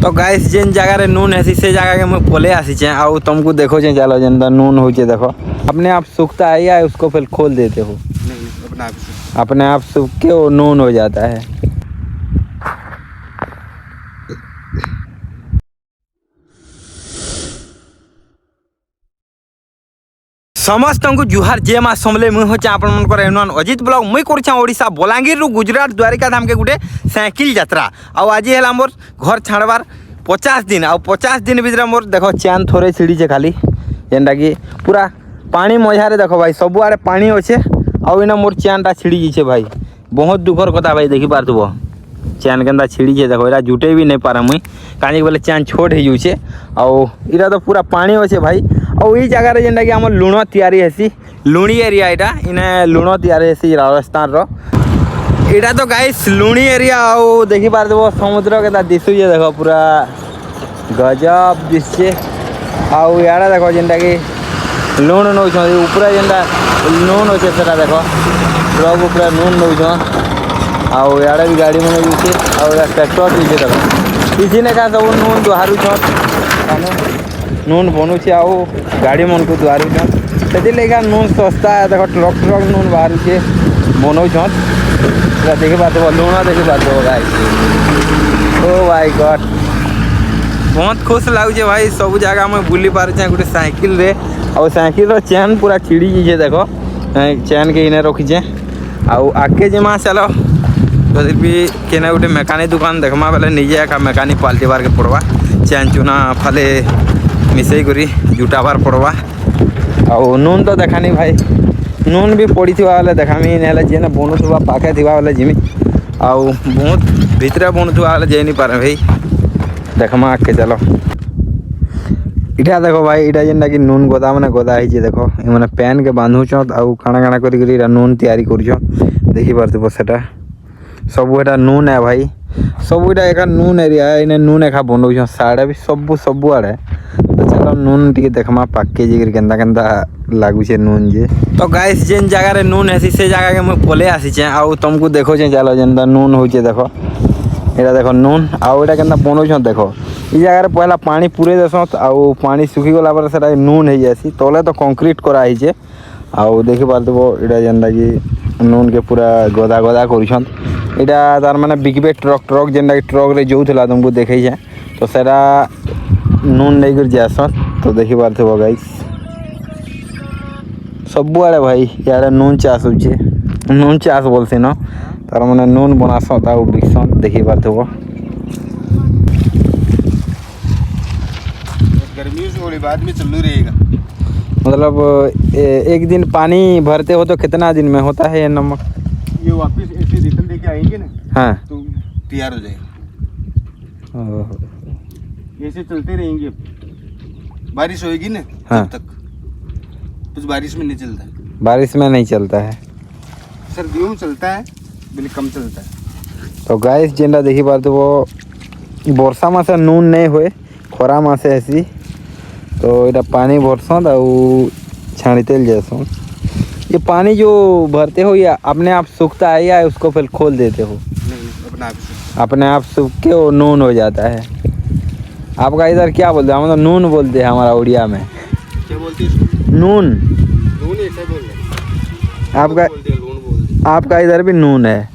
तो गाइस जिन जगह रे नून है से जगह के मैं पले आसी आउ तुमको देखो चलो जेंदा नून हो देखो अपने आप सूखता है या उसको फिर खोल देते हो? नहीं, अपने आप सूख के वो नून हो जाता है। समस्त को जुहार जे माँ समले मुझे हो आपन अजित ब्लॉग मुई करा बलांगीर रु गुजरात द्वारिका धाम के गोटे साइकिल यात्रा आज है मोर घर छाड़बार 50 दिन आ 50 दिन भीतर मोर देख चैन थोड़े छिड़ी खाली जेनटा कि पूरा पानी मझारे देख भाई सबुआड़े पानी अच्छे आना मोर चैनटा छिड़ी जाइए भाई बहुत दुखर कथा भाई देखी पार्थ चैन के छिड़ी है देखो यहाँ जुटे भी नहीं पारा मुई कहीं बोले चैन छोट हो जाए आटा तो पूरा पानी अच्छे भाई और ये जगह जेनटा कि आम लुण तैयारी हेसी लुणी एरिया यहाँ इने लुण तैयारी हेसी राजस्थान रो यहाँ तो गाइस लुणी एरिया आउ देखी पार्थ समुद्र के दिशुचे देख पूरा गजब दिशे आउ इे देख जेनटा कि लुण नौ ऊपर जेनटा नून अच्छे से देख ट्रक ऊपर नून नौ आउ इे भी गाड़ी मन जाऊे आउ ट्रैक्टर पीछे देख किसी ने का सब नून दुहारू नून बनुचे आउ गाड़ी मन को दुआरू से लेकिन नून सस्ता है देख ट्रक ट्रक नून बाहर के बनाऊन देखी पार्थ लुण देखी पार्थ गाइस ओ भाई गॉड बहुत खुश लगुचे भाई सब जगह मैं बुली पारे गोटे साइकिल रे और साइकिल रो चैन पूरा छिड़ी जाइए देख चैन के इने रखीचे आउ आगे जमा चलो जदि भी केना गोटे मेकानिक दुकान देखमा बेले निजे एका मेकानिक पाल्टिबार के पड़वा चैन चुना फाले मिसई करी जुटाबार पड़वा आउ नून तो देखानी भाई नून भी पड़ी बेले देखामी ना जेने बनुवा पाखे थी बेले जिमी आउ बहुत भितर बनुवा बेले जाई नहीं पारे भाई देखमा आगे चलो इटा देखो भाई इटा जेनटा कि नून गदा मैंने गदा है देख मैंने पैन के बांधुछत आउ काଣା काଣା कर नून तैयारी कर देखी पार्थ सेटा सब एटा नून है भाई सब इटा एक नून एरिया है इन्हें नून एका बनाऊँ साड़े भी सब आड़े तो चलो नून टी देखमा पाके जी केन्दा केन्दा लगुचे नून जे तो गाइस जेन जगह रे नून है से जगह के मैं पले आसी आउ तुमको देखो चलो जेनता नून हो देखो यहाँ देख नून आउ यहाँ के बनाऊँ देख ये जगह पहला पानी पूरे देस आउ पानी सुखी गला पर से नून हो जासी तले तो कंक्रीट कराई आउ देखी पार्थ यहाँ जेनटा कि नून के पूरा गदा गदा कर तार माने बिकबे ट्रक ट्रक जेनटा कि ट्रक रे जाऊला तुमको देखे तो सेटा नून नहीं कर जास तो देखी पार्थ गाइस सबुआड़े भाई इे नून चाष होचे नून चाष बोलसी न तार माने नून बनासन आउ बिकसन देखी पार्थ गर्मी से बाद में चालू रहेगा मतलब एक दिन पानी भरते हो तो कितना दिन में होता है ये नमक? ये वापस ऐसे रिटर्न लेके आएंगे ना हाँ तो तैयार हो जाएगा ऐसे चलते रहेंगे बारिश होएगी ना हाँ। तब तक कुछ बारिश में नहीं चलता बारिश में नहीं चलता है सर्दियों में चलता है बिल्कुल कम चलता है तो गाइस जेंडा देखी पार्थ वर्षा मासे नून नहीं हुए खरा मासे ऐसी तो इटा पानी भरसन आउ छाणीते जासन ये पानी जो भरते हो या अपने आप सूखता है या उसको फिर खोल देते हो? नहीं, अपने आप सूख के वो नून हो जाता है। आपका इधर क्या बोलते हैं? हम तो नून बोलते हैं हमारा उड़िया में। क्या बोलते हैं? नून। नून ऐसा बोल रहे आपका इधर भी नून है।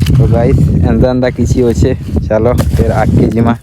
तो गाइस एंदा किसी अच्छे चलो फिर आगे जिमा